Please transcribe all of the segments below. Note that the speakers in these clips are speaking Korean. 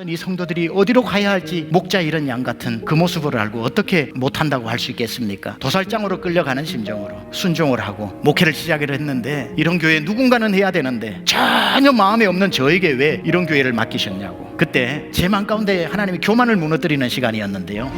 이 성도들이 어디로 가야 할지 목자 잃은 양 같은 그 모습을 알고 어떻게 못한다고 할 수 있겠습니까? 도살장으로 끌려가는 심정으로 순종을 하고 목회를 시작을 했는데, 이런 교회 누군가는 해야 되는데 전혀 마음에 없는 저에게 왜 이런 교회를 맡기셨냐고. 그때 제 마음 가운데 하나님이 교만을 무너뜨리는 시간이었는데요.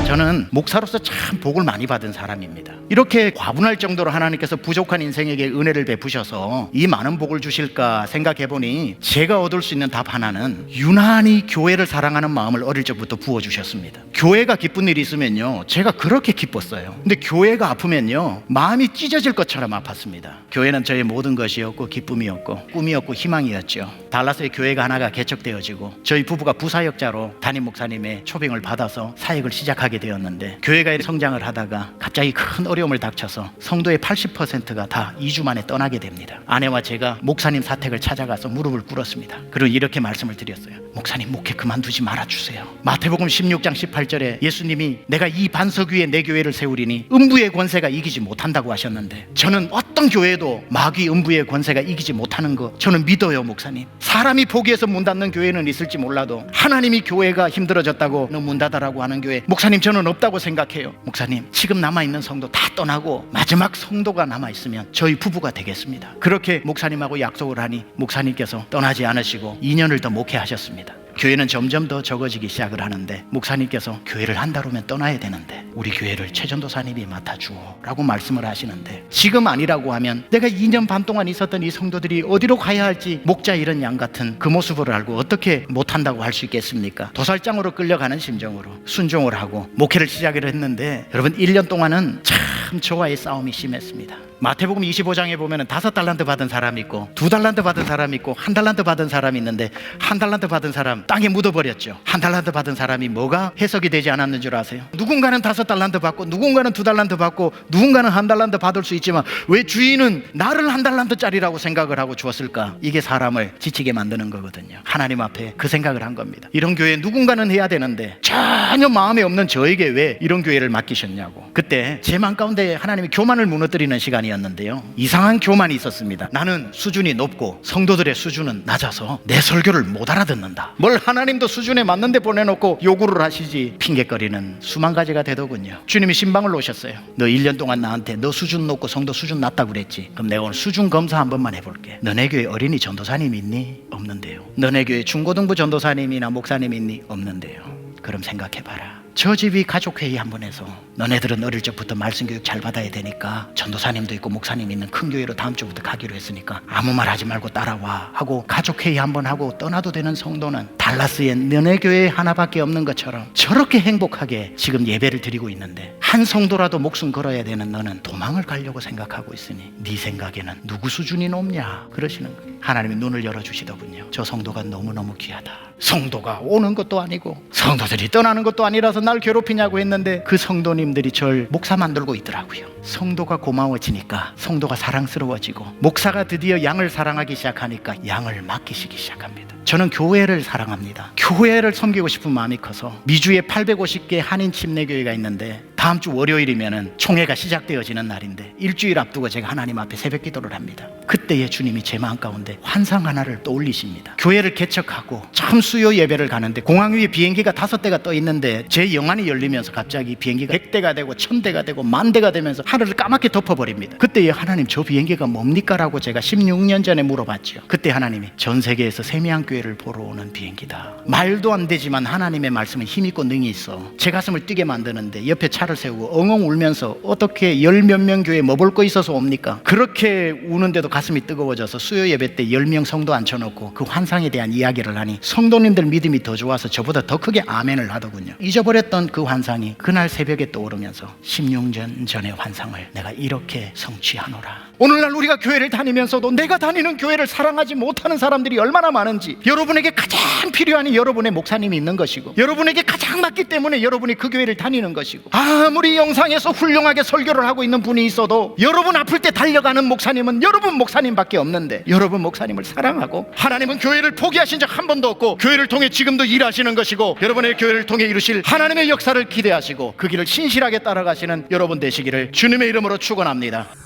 저는 목사로서 참 복을 많이 받은 사람입니다. 이렇게 과분할 정도로 하나님께서 부족한 인생에게 은혜를 베푸셔서 이 많은 복을 주실까 생각해보니 제가 얻을 수 있는 답 하나는 유난히 교회를 사랑하는 마음을 어릴 적부터 부어주셨습니다. 교회가 기쁜 일이 있으면요, 제가 그렇게 기뻤어요. 근데 교회가 아프면요, 마음이 찢어질 것처럼 아팠습니다. 교회는 저의 모든 것이었고 기쁨이었고 꿈이었고 희망이었죠. 달라스의 교회가 하나가 개척되어지고 저희 부부가 부사역자로 담임 목사님의 초빙을 받아서 사역을 시작하게 되었는데, 교회가 성장을 하다가 갑자기 큰 어려움을 닥쳐서 성도의 80%가 다 2주 만에 떠나게 됩니다. 아내와 제가 목사님 사택을 찾아가서 무릎을 꿇었습니다. 그리고 이렇게 말씀을 드렸어요. 목사님, 목회 그만두지 말아주세요. 마태복음 16장 18절에 예수님이 내가 이 반석 위에 내 교회를 세우리니 음부의 권세가 이기지 못한다고 하셨는데, 저는 어떤 교회도 마귀 음부의 권세가 이기지 못하는 거 저는 믿어요. 목사님, 사람이 포기해서 문 닫는 교회는 있을지 몰라도 하나님이 교회가 힘들어졌다고 너 문 닫으라고 하는 교회, 목사님 저는 없다고 생각해요. 목사님, 지금 남아있는 성도 다 떠나고 마지막 성도가 남아있으면 저희 부부가 되겠습니다. 그렇게 목사님하고 약속을 하니 목사님께서 떠나지 않으시고 2년을 더 목회하셨습니다. 교회는 점점 더 적어지기 시작을 하는데, 목사님께서 교회를 한 달 후면 떠나야 되는데 우리 교회를 최전도사님이 맡아주오 라고 말씀을 하시는데, 지금 아니라고 하면 내가 2년 반 동안 있었던 이 성도들이 어디로 가야 할지 목자 잃은 양 같은 그 모습을 알고 어떻게 못한다고 할 수 있겠습니까? 도살장으로 끌려가는 심정으로 순종을 하고 목회를 시작을 했는데, 여러분 1년 동안은 참 저와의 싸움이 심했습니다. 마태복음 25장에 보면 5달란트 받은 사람이 있고 2달란트 받은 사람이 있고 1달란트 받은 사람이 있는데, 1달란트 받은 사람 땅에 묻어버렸죠. 1달란트 받은 사람이 뭐가 해석이 되지 않았는 줄 아세요? 누군가는 5달란트 받고 누군가는 2달란트 받고 누군가는 1달란트 받을 수 있지만 왜 주인은 나를 1달란트짜리라고 생각을 하고 주었을까? 이게 사람을 지치게 만드는 거거든요. 하나님 앞에 그 생각을 한 겁니다. 이런 교회 누군가는 해야 되는데 전혀 마음에 없는 저에게 왜 이런 교회를 맡기셨냐고. 그때 제 마음 가운데 하나님이 교만을 무너뜨리는 시간이었는데요, 이상한 교만이 있었습니다. 나는 수준이 높고 성도들의 수준은 낮아서 내 설교를 못 알아듣는다. 뭘 하나님도 수준에 맞는데 보내놓고 요구를 하시지, 핑계거리는 수만 가지가 되더군요. 주님이 신방을 놓으셨어요. 너 1년 동안 나한테 너 수준 높고 성도 수준 낮다고 그랬지. 그럼 내가 오늘 수준 검사 한 번만 해볼게. 너네 교회 어린이 전도사님 있니? 없는데요. 너네 교회 중고등부 전도사님이나 목사님 있니? 없는데요. 그럼 생각해봐라. 저 집이 가족회의 한번 해서 너네들은 어릴 적부터 말씀교육 잘 받아야 되니까 전도사님도 있고 목사님 있는 큰 교회로 다음 주부터 가기로 했으니까 아무 말 하지 말고 따라와 하고 가족회의 한번 하고 떠나도 되는 성도는 달라스에 너네 교회 하나밖에 없는 것처럼 저렇게 행복하게 지금 예배를 드리고 있는데, 한 성도라도 목숨 걸어야 되는 너는 도망을 가려고 생각하고 있으니 네 생각에는 누구 수준이 높냐 그러시는 거예요. 하나님이 눈을 열어주시더군요. 저 성도가 너무너무 귀하다. 성도가 오는 것도 아니고 성도들이 떠나는 것도 아니라서 날 괴롭히냐고 했는데, 그 성도님들이 절 목사 만들고 있더라고요. 성도가 고마워지니까 성도가 사랑스러워지고, 목사가 드디어 양을 사랑하기 시작하니까 양을 맡기시기 시작합니다. 저는 교회를 사랑합니다. 교회를 섬기고 싶은 마음이 커서 미주에 850개 한인 침례교회가 있는데, 다음 주 월요일이면 총회가 시작되어지는 날인데 일주일 앞두고 제가 하나님 앞에 새벽 기도를 합니다. 그때에 주님이 제 마음 가운데 환상 하나를 떠올리십니다. 교회를 개척하고 처음 수요 예배를 가는데 공항 위에 비행기가 5대가 떠 있는데, 제 영안이 열리면서 갑자기 비행기가 100대가 되고 1000대가 되고 10,000대가 되면서 하늘을 까맣게 덮어버립니다. 그때에 하나님, 저 비행기가 뭡니까? 라고 제가 16년 전에 물어봤죠. 그때 하나님이 전 세계에서 세미양교회를 보러 오는 비행기다. 말도 안 되지만 하나님의 말씀은 힘있고 능이 있어 제 가슴을 뛰게 만드는데, 옆에 차를 세우고 엉엉 울면서 어떻게 10몇 명 교회에 뭐 볼 거 있어서 옵니까? 그렇게 우는데도 가슴이 뜨거워져서 수요 예배 때 10명 성도 앉혀놓고 그 환상에 대한 이야기를 하니 성도님들 믿음이 더 좋아서 저보다 더 크게 아멘을 하더군요. 잊어버렸던 그 환상이 그날 새벽에 떠오르면서 16년 전의 환상을 내가 이렇게 성취하노라. 오늘날 우리가 교회를 다니면서도 내가 다니는 교회를 사랑하지 못하는 사람들이 얼마나 많은지, 여러분에게 가장 필요한 여러분의 목사님이 있는 것이고, 여러분에게 가장 맞기 때문에 여러분이 그 교회를 다니는 것이고, 아무리 영상에서 훌륭하게 설교를 하고 있는 분이 있어도 여러분 아플 때 달려가는 목사님은 여러분 목사님밖에 없는데, 여러분 목사님을 사랑하고 하나님은 교회를 포기하신 적 한 번도 없고 교회를 통해 지금도 일하시는 것이고 여러분의 교회를 통해 이루실 하나님의 역사를 기대하시고 그 길을 신실하게 따라가시는 여러분 되시기를 주님의 이름으로 축원합니다.